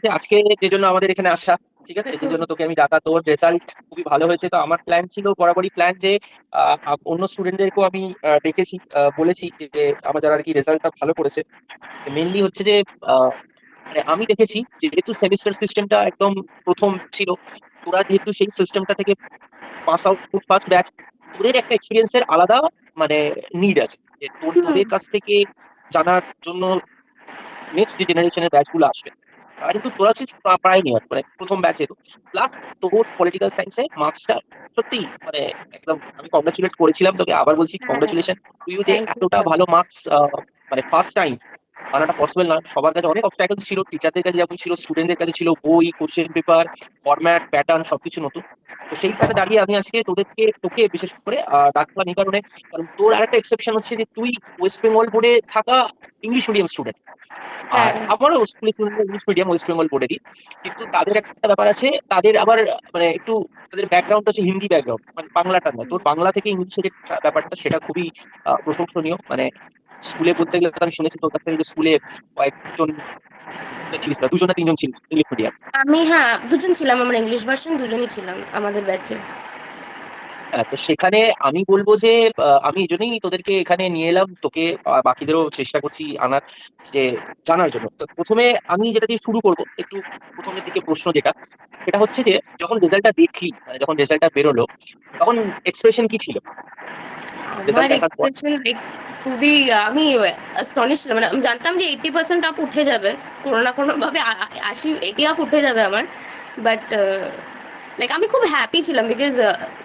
যে আজকে যে জন্য আমাদের এখানে আসা, ঠিক আছে, যে হুম। জন্য তোকে আমি ডাকা, তোর রেজাল্ট খুবই ভালো হয়েছে। তো আমার প্ল্যান ছিল, বরাবরই প্ল্যান, যে অন্য স্টুডেন্টদেরকেও আমি দেখেছি, বলেছি যে আমার যারা আর কি রেজাল্টটা ভালো করেছে, মেইনলি হচ্ছে যে আহ, মানে আমি দেখেছি যে যেহেতু সেমিস্টার সিস্টেমটা একদম প্রথম ছিল, তোরা যেহেতু সেই সিস্টেমটা থেকে পাস আউট ফার্স্ট ব্যাচ, তোদের একটা এক্সপিরিয়েন্সের আলাদা মানে নিড আছে, যে তোদের কাছ থেকে জানার জন্য নেক্সট যে জেনারেশনের ব্যাচ গুলো আসবে তারা কিন্তু তোরা হচ্ছে প্রায় নিয়ে মানে প্রথম ব্যাচে। প্লাস তোর পলিটিক্যাল সায়েন্সে মার্কসটা সত্যি মানে একদম আমি কংগ্রাচুলেট করেছিলাম তোকে, আবার বলছি হ্যাঁ, কংগ্রাচুলেশন। তুইও যে থ্যাংক ইউ এতটা সো ভালো মাচ। মার্কস মানে ফার্স্ট টাইম আনাটা পসিবল না। সবার কাছে অনেক অবস্টাকেল ছিল, টিচারদের কাছে যেমন ছিল, স্টুডেন্টদের কাছে ছিল, বই, কোশ্চেন পেপার, ফরম্যাট, প্যাটার্ন সবকিছু নতুন। তো সেইখানে দাঁড়িয়ে আমি আজকে তোকে বিশেষ করে ডাকলাম এই কারণে, কারণ তোর আরেকটা এক্সেপশন হচ্ছে যে তুই ওয়েস্ট বেঙ্গল বোর্ডে থাকা ইংলিশ মিডিয়াম স্টুডেন্ট। আর হ্যাঁ, আমারও স্কুলে ইংলিশ মিডিয়াম ওয়েস্ট বেঙ্গল বোর্ডেরই, কিন্তু তাদের একটা ব্যাপার আছে, তাদের আবার মানে একটু তাদের ব্যাকগ্রাউন্ড হচ্ছে হিন্দি ব্যাকগ্রাউন্ড, মানে বাংলাটা নয়। তোর বাংলা থেকে ইংলিশের যে ব্যাপারটা সেটা খুবই প্রশংসনীয়। মানে স্কুলে বলতে গেলে তো আমি শুনেছি তোর কাছ থেকে যে স্কুলে কয়েকজন ছিলিস, না দুজন না তিনজন ছিল ইংলিশ মিডিয়াম। আমি হ্যাঁ দুজন ছিলাম, আমরা ইংলিশ ভার্সন দুজনই ছিলাম আমাদের ব্যাচে। হ্যাঁ, তো সেখানে আমি বলবো যে আমি এই জন্যই তোদেরকে এখানে নিয়ে এলাম, তোকে বাকিদেরও চেষ্টা করছি আনার, যে জানার জন্য। তো প্রথমে আমি যেটা দিয়ে শুরু করব একটু, প্রথমের দিকে প্রশ্ন যেটা, সেটা হচ্ছে যে যখন রেজাল্টটা দেখলি, মানে যখন রেজাল্টটা বেরোলো, তখন এক্সপ্রেশন কি ছিল আমার রেজাল্ট দেখার পর? এক্সপ্রেশন খুবই, আমি অ্যাস্টনিশ ছিলাম, মানে আমি জানতাম যে 80% আপ উঠে যাবে, কোনো না কোনো ভাবে 80 আপ উঠে যাবে আমার। বাট লাইক আমি খুব হ্যাপি ছিলাম বিকজ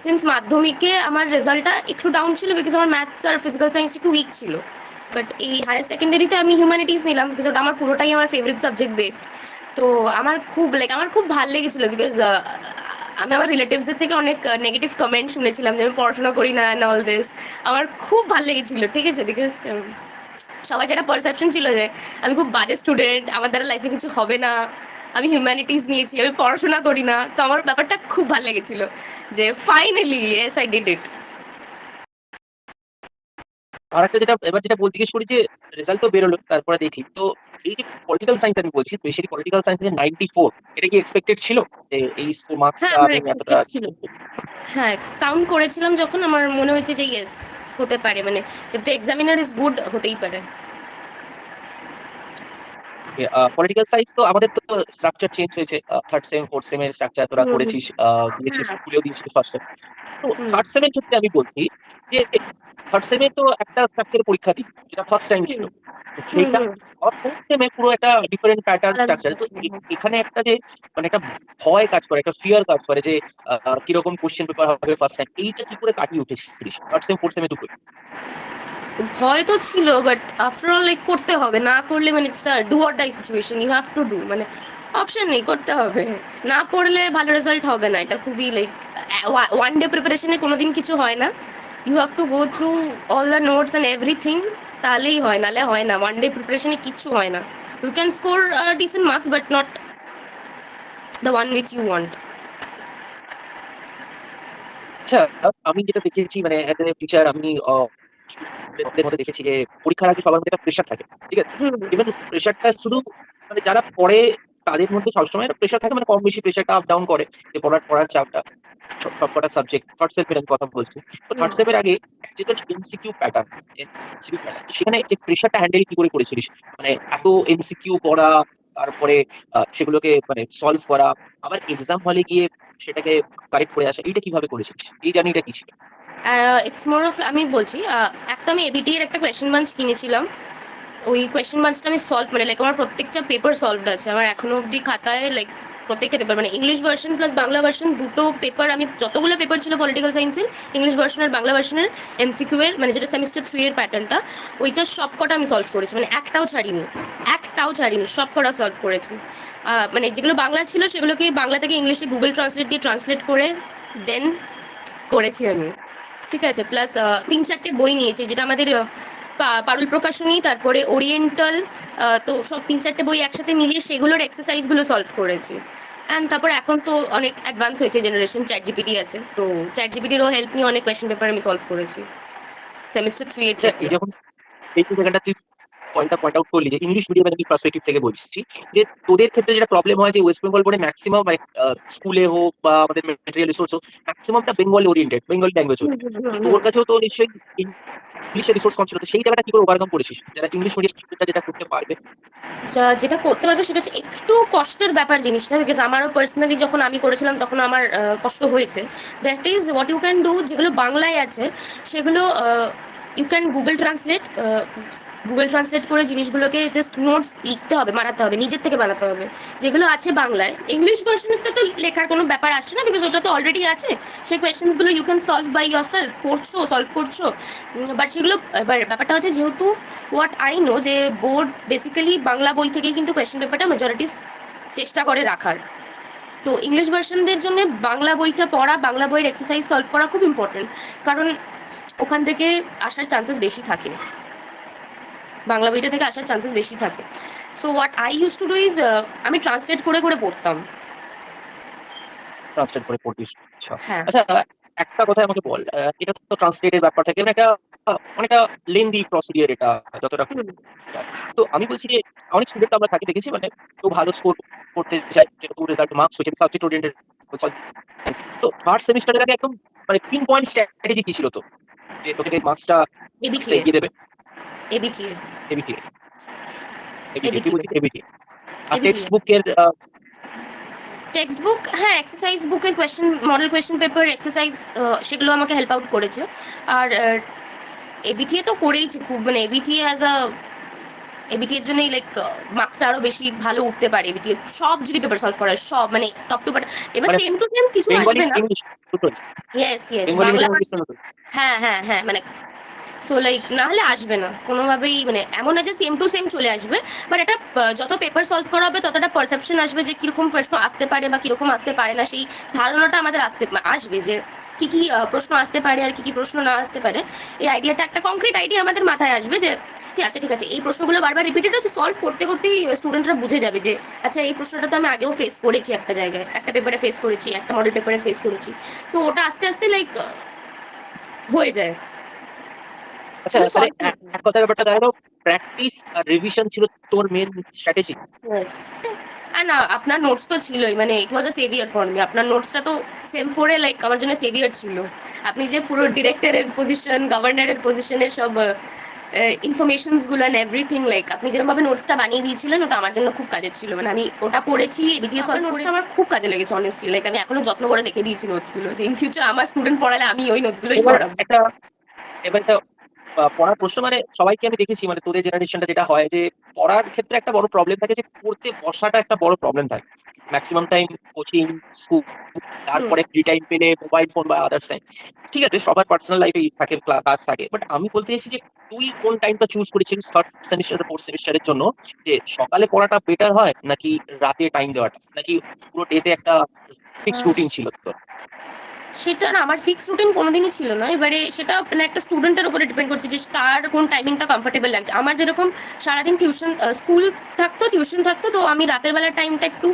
সিন্স মাধ্যমিকে আমার রেজাল্টটা একটু ডাউন ছিল বিকজ আমার ম্যাথস আর ফিজিক্যাল সায়েন্স একটু উইক ছিল। বাট এই হায়ার সেকেন্ডারিতে আমি হিউম্যানিটিস নিলাম বিকজ ওটা আমার পুরোটাই আমার ফেভারিট সাবজেক্ট বেসড। তো আমার খুব ভাল লেগেছিল বিকজ আমি আমার রিলেটিভসদের থেকে অনেক নেগেটিভ কমেন্ট শুনেছিলাম যে আমি পড়াশোনা করি না অ্যান্ড অল দিস। আমার খুব ভাল লেগেছিল, ঠিক আছে, বিকজ সবার যেটা পারসেপশন ছিল যে আমি খুব বাজে স্টুডেন্ট, আমার দ্বারা লাইফে কিছু হবে না, আমি হিউম্যানিটিস নিয়েছি, আমি পড়াশোনা করি না। তো আমার ব্যাপারটা খুব ভালো লেগেছিল যে finally yes I did it. আর একটা যেটা এবার যেটা বলতে গিয়ে করি, যে রেজাল্ট তো বেরোলো, তারপরে দেখি তো এই যে পলিটিক্যাল সায়েন্স আমি বলছি, স্পেশালি পলিটিক্যাল সায়েন্সে 94, এটা কি এক্সপেক্টেড ছিল যে এই হ্যাঁ, মার্কসটা আমার আমি এতটা? এক্সপেক্টেড ছিল। হ্যাঁ, কাউন্ট করেছিলাম যখন আমার মনে হয়েছে যে ইয়েস হতে পারে, মানে if the examiner is good হতেই পারে। পলিটিক্যাল সায়েন্স তো আমাদের তো স্ট্রাকচার চেঞ্জ হয়েছে, থার্ড সেম ফোর্থ সেমের স্ট্রাকচার তোরা হুম, করেছিস, দিয়েছিস, হ্যাঁ, স্কুলেও দিয়েছিস ফার্স্ট সেম। তো হুম, থার্ড সেমের ক্ষেত্রে আমি বলছি যে থার্ড সেমে তো একটা স্ট্রাকচারের পরীক্ষা দিই, যেটা ফার্স্ট টাইম হুম, ছিল। তো হুম, সেইটা হুম, আবার ফোর্থ সেমে পুরো একটা ডিফারেন্ট প্যাটার্ন আলাদা স্ট্রাকচার। তো structure, হুম। এখানে একটা যে মানে একটা ভয় কাজ করে, একটা ফিয়ার কাজ করে, যে কিরকম কোশ্চেন পেপার হবে ফার্স্ট টাইম, এইটা কি করে কাটিয়ে উঠেছিস থার্ড সেম ফোর্থ সেমে দুটোই? ভয় তো ছিল বাট আফটার অল লাইক করতে হবে, না করলে মানে it's do or die situation, you have to do, মানে অপশন নেই, করতে হবে। না পড়লে ভালো রেজাল্ট হবে না, এটা খুবই লাইক ওয়ান ডে প্রিপারেশনে কোনোদিন কিছু হয় না। You have to go through all the notes and everything, তাহলেই হয়, নালে হয় না, ওয়ান ডে প্রিপারেশনে কিচ্ছু হয় না। You can score decent marks but not the one which you want. আচ্ছা, আমি যেটা দেখেছি মানে এজ এ টিচার, আমি স্টুডেন্টদের মধ্যে দেখেছি যে পরীক্ষার আগে সবার মধ্যে একটা প্রেশার থাকে, ঠিক আছে। হুম, ইভেন প্রেশারটা শুধু মানে যারা পড়ে তাদের মধ্যে সবসময় একটা প্রেশার থাকে, মানে কম বেশি প্রেশারটা আপ ডাউন করে, যে পড়ার পড়ার চাপটা সবকটা সাবজেক্ট। থার্ড সেমের আমি কথা বলছি, তো হুম। থার্ড সেমের আগে যেটা এমসিকিউ প্যাটার্ন, এমসিকিউ প্যাটার্ন, তো সেখানে যে প্রেশারটা হ্যান্ডেল কি করে করেছিলিস? মানে এত এমসিকিউ পড়া, তারপরে সেগুলোকে মানে সলভ করা, আবার এক্সাম হলে গিয়ে সেটাকে কারেক্ট করে আসা, এটা কিভাবে করেছিস? এই জার্নিটা কি ছিল? ইটস মোর অফ, আমি বলছি, একটা আমি এবিটি এর একটা কোয়েশ্চেন বাঞ্চ কিনেছিলাম। ওই কোয়েশ্চেন বাঞ্চটা আমি সলভ, মানে লাইক আমার প্রত্যেকটা পেপার সলভড আছে আমার এখনো অবধি খাতায়, লাইক প্রত্যেকটা পেপার, মানে English version plus Bangla version দুটো পেপার, আমি যতগুলো পেপার ছিল পলিটিক্যাল সায়েন্সের, ইংলিশ ভার্সন আর বাংলা ভার্সনের এমসিকিউ এর, মানে যেটা সেমিস্টার 3 এর প্যাটার্নটা, ওইটা সব কটা আমি সলভ করেছি, মানে একটাও ছাড়িনি, সব কটা সলভ করেছি। মানে যেগুলো বাংলা ছিল সেগুলোকে বাংলা থেকে ইংলিশে গুগল ট্রান্সলেট দিয়ে ট্রান্সলেট করে দেন করেছি আমি, ঠিক আছে। প্লাস 3-4টে বই নিয়েছি, যেটা আমাদের পারুল প্রকাশনী, তারপরে ওরিয়েন্টাল, তো সব 3-4টে বই একসাথে মিলিয়ে সেগুলোর এক্সারসাইজগুলো সলভ করেছি। অ্যান্ড তারপর এখন তো অনেক অ্যাডভান্স হয়েছে জেনারেশন, চ্যাট জিপিটি আছে, তো চ্যাট জিপিটিরও হেল্প নিয়ে অনেক কোয়েশ্চেন পেপার আমি সলভ করেছি সেমিস্টার 3 এর আচ্ছা, এই ক্ষেত্রে। যখন এই যে জায়গাটা তুই পয়েন্টটা পয়েন্ট আউট করলি যে ইংলিশ মিডিয়ামের আমি পার্সপেক্টিভ থেকে বলছি, যে তোদের ক্ষেত্রে যেটা প্রবলেম হয় যে ওয়েস্ট বেঙ্গল বোর্ডে ম্যাক্সিমাম মানে স্কুলে হোক বা আমাদের মেটেরিয়াল রিসোর্স হোক, ম্যাক্সিমামটা বেঙ্গলি ওরিয়েন্টেড, বেঙ্গলি ল্যাঙ্গুয়েজ হুম, ওরিয়েন্টেড। হুম, হুম, তো হুম। তোর কাছেও তো নিশ্চয়ই ইংলিশের রিসোর্স কম ছিল, তো সেই জায়গাটা কি করে ওভারকাম করেছিস যারা ইংলিশ মিডিয়াম স্টুডেন্টরা যেটা করতে পারবে? যেটা করতে পারবে সেটা হচ্ছে একটু কষ্টের ব্যাপার জিনিসটা, বিকজ আমারও পার্সোনালি যখন আমি করেছিলাম তখন আমার কষ্ট হয়েছে। That is what you can do, যেগুলো বাংলায় আছে সেগুলো ইউ ক্যান গুগল ট্রান্সলেট করে জিনিসগুলোকে জাস্ট নোটস লিখতে হবে, বানাতে হবে, নিজের থেকে বানাতে হবে। যেগুলো আছে বাংলায়, ইংলিশ ভার্সনটা তো লেখার কোনো ব্যাপার আসছে না, বিকজ ওটা তো অলরেডি আছে। সেই কোয়েশ্চেন্সগুলো you can solve by yourself, solve করছো। বাট সেগুলো এবার ব্যাপারটা হচ্ছে, যেহেতু হোয়াট আই নো যে বোর্ড বেসিক্যালি বাংলা বই থেকে কিন্তু কোয়েশ্চেন পেপারটা মেজরিটি চেষ্টা করে রাখার। তো ইংলিশ ভার্সনদের জন্য বাংলা বইটা পড়া, বাংলা বইয়ের এক্সারসাইজ সলভ করা খুব ইম্পর্টেন্ট, কারণ ওখান থেকে আসার চান্সেস বেশি থাকে, বাংলা বইটা থেকে আসার চান্সেস বেশি থাকে। So what I use to do is, আমি ট্রান্সলেট করে করে পড়তাম। ট্রান্সলেট করে পড়তিস? আচ্ছা। হ্যাঁ। আচ্ছা, একটা কথা আমাকে বল, এটা তো ট্রান্সলেটের ব্যাপার থাকে, মানে একটা অনেকটা লেন্দি প্রসিডিওর এটা, যতটা হুম। যায়। তো আমি বলছি যে অনেক স্টুডেন্ট আমরা থাকি দেখেছি, মানে কেউ ভালো স্কোর করতে চায়, যেরকম রেজাল্ট মার্কস হয়েছে সাবজেক্ট ওরিয়েন্টেড। তো থার্ড সেমিস্টারের আগে একদম মানে পিন পয়েন্ট স্ট্র্যাটেজি কি ছিল তো, যে তোকে মার্কসটা এবিটিএ। এগিয়ে দেবে? এবিটিএ। এবিটিএ? এবিটিএ তুই এবিটিএ। বলছিস এবিটিএ? আর টেক্সট এবিটিএ। বুকের টেক্সট বুক, হ্যাঁ, এক্সারসাইজ বুকের question, model question paper exercise, সেগুলো আমাকে হেল্প আউট করেছে। আর এবিটিএ তো করেইছি খুব, মানে এবিটিএ অ্যাজ আ এবিটি এর জন্যই লাইক মার্কসটা আরো বেশি ভালো উঠতে পারে। এবিটি সব যদি পেপার সলভ করা হয়, সব মানে টপ টু বাট, এবার মানে সেম টু সেম কিছু বেঙ্গলি আসবে না। ইংলিশ দুটোই? Yes, yes, Bengali Bangla medium English version. দুটোই? হ্যাঁ, হ্যাঁ, হ্যাঁ, মানে সো লাইক না হলে আসবে না কোনোভাবেই, মানে এমন না যে সেম টু সেম চলে আসবে, বাট এটা যত পেপার সলভ করা হবে ততটা পারসেপশন আসবে যে কিরকম প্রশ্ন আসতে পারে বা কিরকম আসতে পারে না, সেই ধারণাটা আমাদের আসবে যে কি কি প্রশ্ন আসতে পারে আর কি কি প্রশ্ন না আসতে পারে। এই আইডিয়াটা, একটা কংক্রিট আইডিয়া আমাদের মাথায় আসবে যে ঠিক আছে, এই প্রশ্নগুলো বারবার রিপিটেড হচ্ছে, সলভ করতে করতেই স্টুডেন্টরা বুঝে যাবে যে আচ্ছা, এই প্রশ্নটা তো আমি আগেও ফেস করেছি, একটা জায়গায় একটা পেপারে ফেস করেছি, একটা মডেল পেপারে ফেস করেছি। তো ওটা আস্তে আস্তে লাইক হয়ে যায়, আচ্ছা, শুধু তাহলে সলভ করতে এক কথায় ব্যাপারটা দাঁড়ালো, প্র্যাকটিস আর রিভিশন ছিল তোর মেন স্ট্র্যাটেজি। হবে। আর না, আপনার নোটস তো ছিলই, মানে ইট ওয়াজ আ সেভিয়ার ফর মি। আপনার নোটসটা তো সেম ফোরে লাইক আমার জন্য সেভিয়ার ছিল। আপনি যে পুরো ডিরেক্টরের পজিশন, গভর্নরের পজিশনের সব ইনফরমেশনস গুলো অ্যান্ড এভরিথিং, লাইক আপনি যেরকম ভাবে নোটসটা বানিয়ে দিয়েছিলেন, ওটা আমার জন্য খুব কাজের ছিল। মানে আমি ওটা পড়েছি, এবিটিএস সলভ নোটসটা আমার খুব কাজে লেগেছে অনেস্টলি। লাইক আমি এখনো যত্ন করে রেখে দিয়েছি নোটসগুলো, যে ইন ফিউচার আমার স্টুডেন্ট পড়ালে আমি ওই নোটসগুলোই এবার পড়াবো। একটা এবার একটা পড়ার প্রশ্ন, মানে সবাইকে আমি দেখেছি, মানে তোদের জেনারেশনটা যেটা হয় যে পড়ার ক্ষেত্রে একটা বড় প্রবলেম থাকে, যে পড়তে বসাটা একটা বড় প্রবলেম থাকে। ম্যাক্সিমাম টাইম কোচিং, স্কুল, হুম। তারপরে ফ্রি টাইম পেলে মোবাইল ফোন বা আদার্স টাইম। ঠিক আছে, সবার পার্সোনাল লাইফে থাকে, কাজ থাকে, বাট আমি বলতে চাইছি যে তুই কোন টাইমটা চুজ করেছিস থার্ড সেমিস্টার ফোর্থ সেমিস্টারের জন্য, যে সকালে পড়াটা বেটার হয় নাকি রাতে টাইম দেওয়াটা, নাকি পুরো ডেতে একটা ফিক্সড আহ, রুটিন ছিল তোর? সেটা না, আমার ফিক্স রুটিন কোনোদিনই ছিল না। এবারে সেটা মানে একটা স্টুডেন্টের উপরে ডিপেন্ড করছে যে তার কোন টাইমিংটা কমফোর্টেবল লাগছে। আমার যেরকম সারাদিন স্কুল থাকতো, টিউশন থাকতো, তো আমি রাতের বেলার টাইমটা একটু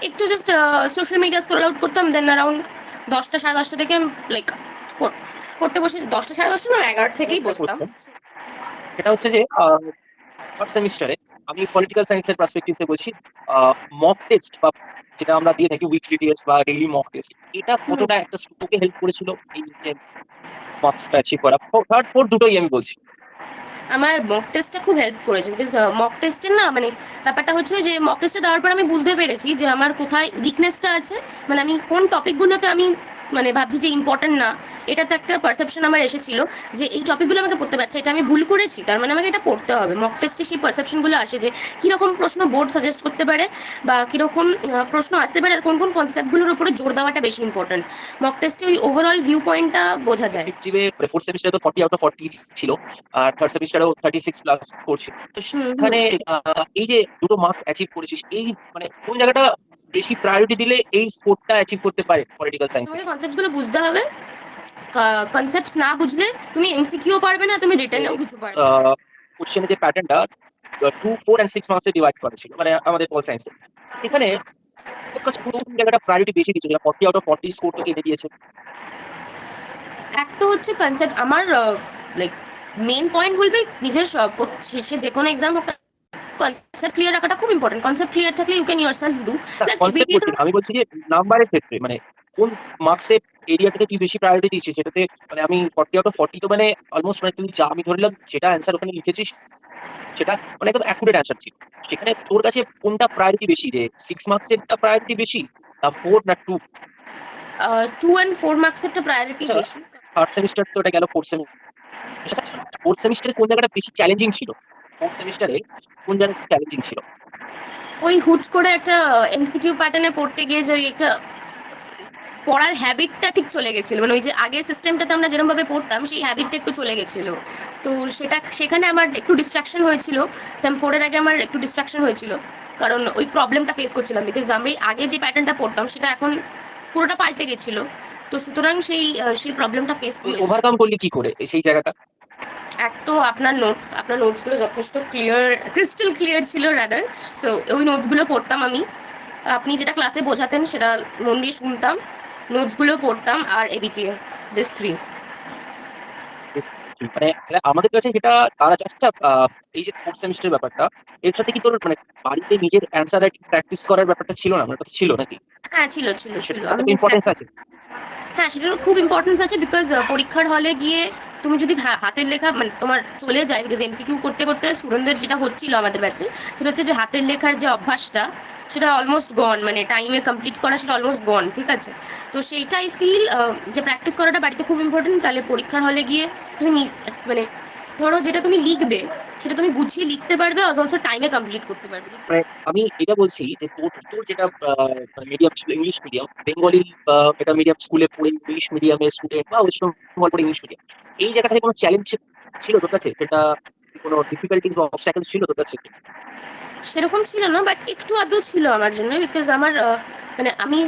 একটু just social media scroll out করতাম, দেন অ্যারাউন্ড 10টা সাড়ে 10টা থেকে লাইক পড়তে বসে, 10টা সাড়ে 10টা না, 11টা থেকেই একটা বসতাম। কোশ্চেন, সেটা হচ্ছে যে থার্ড সেমিস্টারে, আমি পলিটিক্যাল সায়েন্সের পার্সপেক্টিভ থেকে বলছি, মক টেস্ট বা যেটা আমরা দিয়ে থাকি উইকলি টেস্ট বা ডেইলি মক টেস্ট, এটা হুম। কতটা একটা তোকে হেল্প করেছিল এই যে মার্কসটা অ্যাচিভ করা? থার্ড ফোর্থ দুটোই আমি বলছি। আমার মক টেস্টটা খুব হেল্প করেছে, বিকজ মক টেস্টের না, মানে ব্যাপারটা হচ্ছে যে মক টেস্টে দেওয়ার পর আমি বুঝতে পেরেছি যে আমার কোথায় উইকনেসটা আছে। মানে আমি কোন টপিকগুলোতে আমি মানে ভাবছি যে ইম্পর্টেন্ট না, এটা তো একটা পারসেপশন আমার এসেছিল যে এই টপিকগুলো আমাকে পড়তে পারছে, এটা আমি ভুল করেছি, তার মানে আমাকে এটা পড়তে হবে। মক টেস্টে সেই পারসেপশনগুলো আসে যে কীরকম প্রশ্ন বোর্ড সাজেস্ট করতে পারে, বা কীরকম প্রশ্ন আসতে পারে, আর কোন কোন কনসেপ্টগুলোর উপরে জোর দেওয়াটা বেশি ইম্পর্টেন্ট। মক টেস্টে ওই ওভারঅল ভিউ পয়েন্টটা বোঝা যায়। অবজেক্টিভে ফোর্থ সেমিস্টারে তো 40 আউট অফ 40 ছিল, আর থার্ড সেমিস্টারেও 36+4 ছিল। তো হুম, হুম। সেখানে এই যে দুটো মার্কস অ্যাচিভ করেছিস, এই মানে কোন জায়গাটা বেশি প্রায়োরিটি দিলে এই স্কোরটা অ্যাচিভ করতে পারে পলিটিক্যাল সায়েন্সে? তোমাকে কনসেপ্টগুলো বুঝতে হবে। কনসেপ্টস না বুঝলে তুমি এমসিকিউ পারবে না, তুমি রিটেনেও কিছু পারবে না। কোশ্চেনের যে প্যাটার্নটা 2, 4 and 6 মার্কসে ডিভাইড করা ছিল, মানে আমাদের পল সায়েন্সে, এখানে তোর কাছে কোন জায়গাটা প্রায়োরিটি বেশি দিচ্ছে, যেটা 40 আউট অফ 40 স্কোর তোকে এনে দিয়েছে? এক তো হচ্ছে কনসেপ্ট আমার, লাইক মেন পয়েন্ট বলবে নিজের শেষে যে কোনো এক্সাম হোক, কনসেপ্ট ক্লিয়ার রাখাটা খুব ইম্পর্টেন্ট। কনসেপ্ট ক্লিয়ার থাকলে you can yourself do. না, প্লাস কনসেপ্ট এবিটি তো বলছি না, আমি বলছি যে নাম্বারের ক্ষেত্রে মানে কোন মার্কসের এরিয়াটাকে তুই বেশি প্রায়োরিটি দিচ্ছিস সেটাতে। মানে আমি 40 আউট অফ 40 তো মানে অলমোস্ট, মানে তুই যা আমি ধরলাম যেটা অ্যান্সার ওখানে লিখেছিস সেটা মানে একদম অ্যাকুরেট অ্যান্সার ছিল। সেখানে তোর কাছে কোনটা প্রায়োরিটি বেশি, যে 6 মার্কসেরটা প্রায়োরিটি বেশি না 4 না 2? 2 and 4 মার্কসেরটা প্রায়োরিটি আচ্ছা, বেশি। থার্ড সেমিস্টার তো এটা গেল, ফোর্থ সেমিস্টার। ফোর্থ সেমিস্টারে কোন জায়গাটা বেশি চ্যালেঞ্জিং ছিল? ফোর্থ সেমিস্টারে কোন জায়গাটা চ্যালেঞ্জিং ছিল? ওই হুট করে একটা এমসিকিউ প্যাটার্নে পড়তে গিয়ে যে ওই একটা পড়ার হ্যাবিটটা ঠিক চলে গেছিল, মানে ওই যে আগের সিস্টেমটাতে আমরা যেরকম ভাবে পড়তাম সেই হ্যাবিটটা একটু চলে গেছিল। তো সেখানে আমার একটু ডিস্ট্রাকশন হয়েছিল। সেম 4 এর আগে আমার একটু ডিস্ট্রাকশন হয়েছিল, কারণ ওই প্রবলেমটা ফেস করছিলাম, বিকজ আমি আগে যে প্যাটার্নটা পড়তাম সেটা এখন পুরোটা পাল্টে গেছিল। তো সুতরাং সেই প্রবলেমটা ফেস তুই করেছি। ওভারকাম করলি কি করে সেই জায়গাটা? এক তো আপনার নোটসগুলো যথেষ্ট ক্লিয়ার, ক্রিস্টাল ক্লিয়ার ছিল রাদার। সো ওই নোটসগুলো পড়তাম আমি। আপনি যেটা ক্লাসে বোঝাতেন সেটা মন দিয়ে শুনতাম, নোটসগুলো পড়তাম, আর এবিটিএ, দিস 3। Yes, মানে মানে আমাদের কাছে যেটা তারা চাচ্ছে, এই যে ফোর্থ সেমিস্টারের ব্যাপারটা, এর সাথে কি তোর মানে বাড়িতে নিজের অ্যান্সার রাইটিং প্র্যাকটিস করার ব্যাপারটা ছিল না? মানে কথা ছিল নাকি? হ্যাঁ, ছিল ছিল ছিল সেটা আমি তো ইম্পর্টেন্স প্র্যাকটিস। আছে। হ্যাঁ, সেটার খুব ইম্পর্টেন্স আছে, বিকজ পরীক্ষার হলে গিয়ে তুমি যদি হাতের লেখা মানে তোমার চলে যায়, বিকজ এমসিকিউ করতে করতে স্টুডেন্টদের যেটা হচ্ছিল আমাদের ব্যাচে, সেটা হচ্ছে যে হাতের লেখার যে অভ্যাসটা সেটা অলমোস্ট গন, মানে টাইমে কমপ্লিট করা সেটা অলমোস্ট গন, ঠিক আছে। তো সেইটাই ফিল, যে প্র্যাকটিস করাটা বাড়িতে খুব ইম্পর্টেন্ট, তাহলে পরীক্ষার হলে গিয়ে তুমি মানে ধরো যেটা তুমি লিখবে সেটা তুমি গুছিয়ে লিখতে পারবে, অলসো টাইমে কমপ্লিট করতে পারবে। মানে আমি এটা বলছি যে তোর তোর যেটা মিডিয়াম ছিল ইংলিশ মিডিয়াম, বেঙ্গলি এটা মিডিয়াম স্কুলে পড়ে ইংলিশ মিডিয়ামের স্টুডেন্ট বা ওয়েস্ট বেঙ্গল পড়ে ইংলিশ মিডিয়াম, এই জায়গাটায় কোনো চ্যালেঞ্জ ছিল তোর কাছে? সেটা কোনো ডিফিকাল্টিজ বা অবস্ট্যাকল ছিল তোর কাছে? সেরকম ছিল না, বাট একটু আধটু ছিল আমার জন্য, বিকজ আমার মানে আমি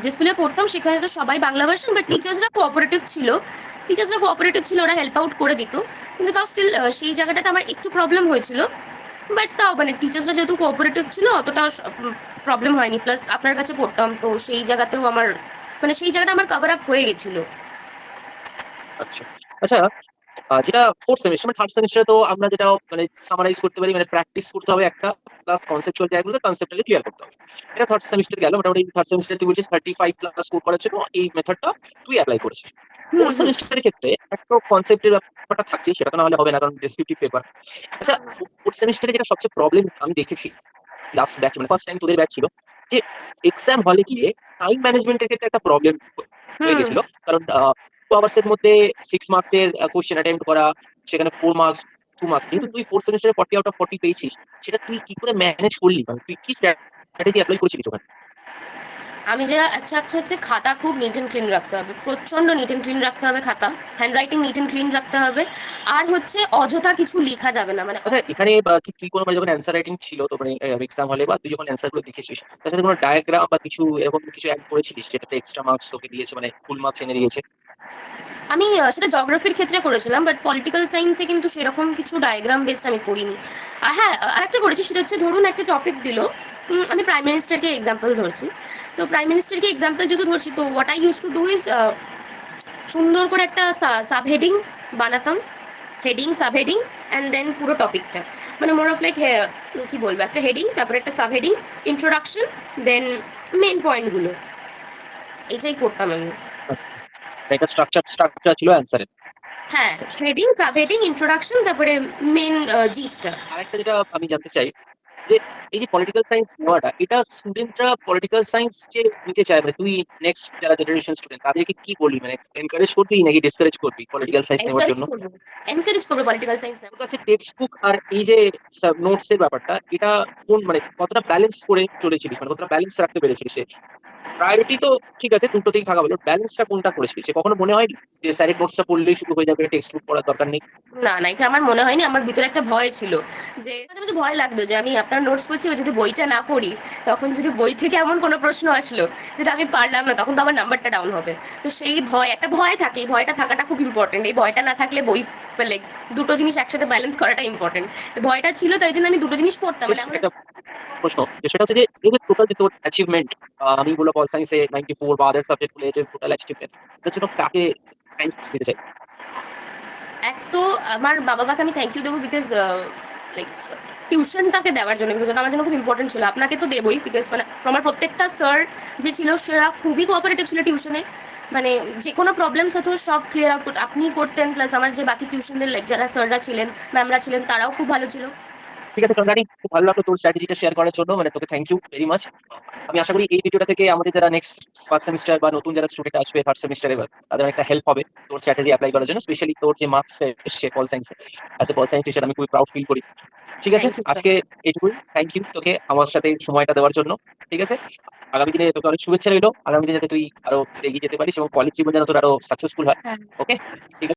যে স্কুলে পড়তাম সেখানে তো সবাই বাংলা ভাষা, বাট টিচার্সরা কোঅপারেটিভ ছিল, ওরা হেল্প আউট করে দিত। কিন্তু তাও স্টিল সেই জায়গাটাতে আমার একটু প্রবলেম হয়েছিল। বাট তাও মানে টিচার্সরা যেহেতু কোঅপারেটিভ ছিল অতটা প্রবলেম হয়নি, প্লাস আপনার কাছে পড়তাম তো সেই জায়গাতেও আমার মানে সেই জায়গাটা আমার কভার আপ হয়ে গেছিল। আচ্ছা আচ্ছা, যেটা ফোর্থ সেমিস্টার মানে থার্ড সেমিস্টারে তো আমরা যেটা মানে সামারাইজ করতে পারি, মানে প্র্যাকটিস করতে হবে একটা, প্লাস কনসেপচুয়াল জায়গাগুলো কনসেপ্টটাকে ক্লিয়ার করতে হবে। এটা থার্ড সেমিস্টার গেল, মোটামুটি থার্ড সেমিস্টার তুই বলছিস 35+ স্কোর করার জন্য এই মেথডটা তুই অ্যাপ্লাই করেছিস। হুম ফোর্থ হুম। সেমিস্টারের ক্ষেত্রে একটা কনসেপ্টের ব্যাপারটা থাকছে, সেটা তো না হলে হবে না কারণ ডেসক্রিপটিভ পেপার। আচ্ছা, ফোর্থ সেমিস্টারে যেটা সবচেয়ে প্রবলেম আমি দেখেছি লাস্ট ব্যাচ মানে ফার্স্ট টাইম তোদের ব্যাচ ছিল, যে এক্সাম হলে গিয়ে টাইম ম্যানেজমেন্টের ক্ষেত্রে একটা প্রবলেম হয়ে হুম। গেছিল। কারণ 2 আওয়ার্সের মধ্যে 6 মার্কসের কোশ্চেন অ্যাটেম্প্ট করা, সেখানে 4 মার্কস 2 মার্কস, যেহেতু তুই ফোর্থ সেমিস্টারে 40 আউট অফ 40 পেয়েছিস, সেটা তুই কি করে ম্যানেজ করলি? মানে তুই কি স্ট্র্যাটেজি অ্যাপ্লাই করেছিলিস ওখানে? আমি যেটা আচ্ছা আচ্ছা হচ্ছে খাতা খুব নিট অ্যান্ড ক্লিন রাখতে হবে, প্রচন্ড নিট অ্যান্ড ক্লিন রাখতে হবে খাতা। Hand writing neat and clean রাখতে হবে। আর হচ্ছে অযথা কিছু লেখা যাবে না, মানে আচ্ছা, এখানে কি তুই কোনো মানে যখন অ্যান্সার রাইটিং ছিল তো মানে এক্সাম হলে, বা তুই যখন অ্যান্সার গুলো লিখেছিস তার সাথে কোনো ডায়াগ্রাম বা কিছু এরকম কিছু অ্যাড করেছিলিস যেটাতে এক্সট্রা মার্কস তোকে দিয়েছে, মানে ফুল মার্কস এনে দিয়েছে? আমি সেটা জিওগ্রাফির ক্ষেত্রে করেছিলাম, বাট পলিটিক্যাল সায়েন্সে কিন্তু সেরকম কিছু ডায়াগ্রাম বেসড আমি করিনি। আর হ্যাঁ, আরেকটা করেছি, সেটা হচ্ছে ধরুন একটা টপিক দিল, আমি প্রাইম মিনিস্টারকে এক্সাম্পল ধরছি। তো প্রাইম মিনিস্টারকে এক্সাম্পল যেহেতু ধরছি, তো what I use to do is সুন্দর করে একটা সাব হেডিং বানাতাম, heading sub heading, and then পুরো টপিকটা, মানে মোর অফ লাইক কি বলবো, একটা হেডিং তারপরে একটা সাব হেডিং, ইন্ট্রোডাকশন, দেন মেন পয়েন্টগুলো, এইটাই করতাম আমি। একটা স্ট্রাকচার ছিল অ্যান্সারের। হ্যাঁ, হেডিং সাব হেডিং ইন্ট্রোডাকশন তারপরে মেন জিসটা। আরেকটা যেটা আমি জানতে চাই, যে এই যে পলিটিক্যাল সায়েন্স নেওয়াটা, এটা স্টুডেন্টরা পলিটিক্যাল সায়েন্স যে নিতে চায়, মানে তুই নেক্সট যারা জেনারেশন স্টুডেন্ট তাদেরকে কি বলবি? মানে এনকারেজ করবি নাকি ডিসকারেজ করবি পলিটিক্যাল সায়েন্স নেওয়ার এনকারেজ জন্য? করবো, এনকারেজ করবো পলিটিক্যাল সায়েন্স না। তোর কাছে টেক্সট বুক আর এই যে নোটস এর ব্যাপারটা, এটা কোন মানে কতটা ব্যালেন্স করে চলেছিলিস, মানে কতটা ব্যালেন্স রাখতে পেরেছিলিস? প্রায়োরিটি তো ঠিক আছে, দুটোতেই থাকা বলো, ব্যালেন্সটা কোনটা করেছিলিস? সে কখনো মনে হয় যে স্যারের নোটসটা পড়লেই শুরু হয়ে যাবে, টেক্সট বুক পড়ার দরকার নেই? না না, এটা আমার মনে হয়নি। আমার ভিতরে একটা ভয় ছিল, যে মাঝে মাঝে ভয় লাগতো যে আমি আপনার নোটস পড়ছি, এবার যদি বইটা না পড়ি, তখন যদি বই থেকে এমন কোনো প্রশ্ন আসলো যেটা আমি পারলাম না, তখন তো আমার নাম্বারটা ডাউন হবে। তো সেই ভয়, একটা ভয় থাকে, এই ভয়টা থাকাটা খুব ইম্পর্টেন্ট। এই ভয়টা না থাকলে বই পেলে দুটো জিনিস একসাথে ব্যালেন্স করাটা ইম্পর্টেন্ট। ভয়টা ছিল, তাই জন্য আমি দুটো জিনিস পড়তাম, শেষ মানে এমন একটা প্রশ্ন, যে সেটা হচ্ছে যে এই যে টোটাল যে তোর অ্যাচিভমেন্ট, আমি বলবো পল সায়েন্সে 94 বা আদার সাবজেক্ট গুলো যে টোটাল অ্যাচিভমেন্ট, এটার জন্য কাকে থ্যাঙ্কস দিতে চাই? এক তো তো আমার বাবা মাকে আমি থ্যাংক ইউ দেবো বিকজ লাইক টিউশনটাকে দেওয়ার জন্য, বিকজ ওটা আমার জন্য খুব ইম্পর্টেন্ট ছিল। আপনাকে তো দেবই বিকজ মানে আমার প্রত্যেকটা স্যার যে ছিল সেরা খুবই কোঅপারেটিভ ছিল টিউশনে। মানে যে কোনো প্রবলেমস হতো সব ক্লিয়ার আউট আপনি করতেন, প্লাস আমার যে বাকি টিউশনের যারা স্যাররা ছিলেন, ম্যামরা ছিলেন, তারাও খুব ভালো ছিল। ঠিক আছে চন্দ্রানী, খুব ভালো লাগলো তোর স্ট্র্যাটেজিটা শেয়ার করার জন্য, মানে তোকে থ্যাংক ইউ ভেরি মাচ। আমি আশা করি এই ভিডিওটা থেকে আমাদের যারা নেক্সট ফার্স্ট সেমিস্টার বা নতুন যারা স্টুডেন্ট আসবে থার্ড সেমিস্টারে, তাদের একটা হেল্প হবে তোর স্ট্র্যাটেজি অ্যাপ্লাই করার জন্য, স্পেশালি তোর যে মার্কস এসছে পল সায়েন্সে। As a pol science teacher আমি খুবই প্রাউড ফিল করি। ঠিক আছে, থ্যাংক ইউ স্যার। আজকে এইটুকুই। থ্যাংক ইউ তোকে আমার সাথে সময়টা দেওয়ার জন্য। ঠিক আছে, আগামী দিনে তোকে অনেক শুভেচ্ছা রইলো, আগামী দিনে যাতে তুই আরো এগিয়ে যেতে পারিস এবং কলেজ জীবন যেন তোর আরো সাকসেসফুল হয়। হ্যাঁ। ওকে, ঠিক আছে।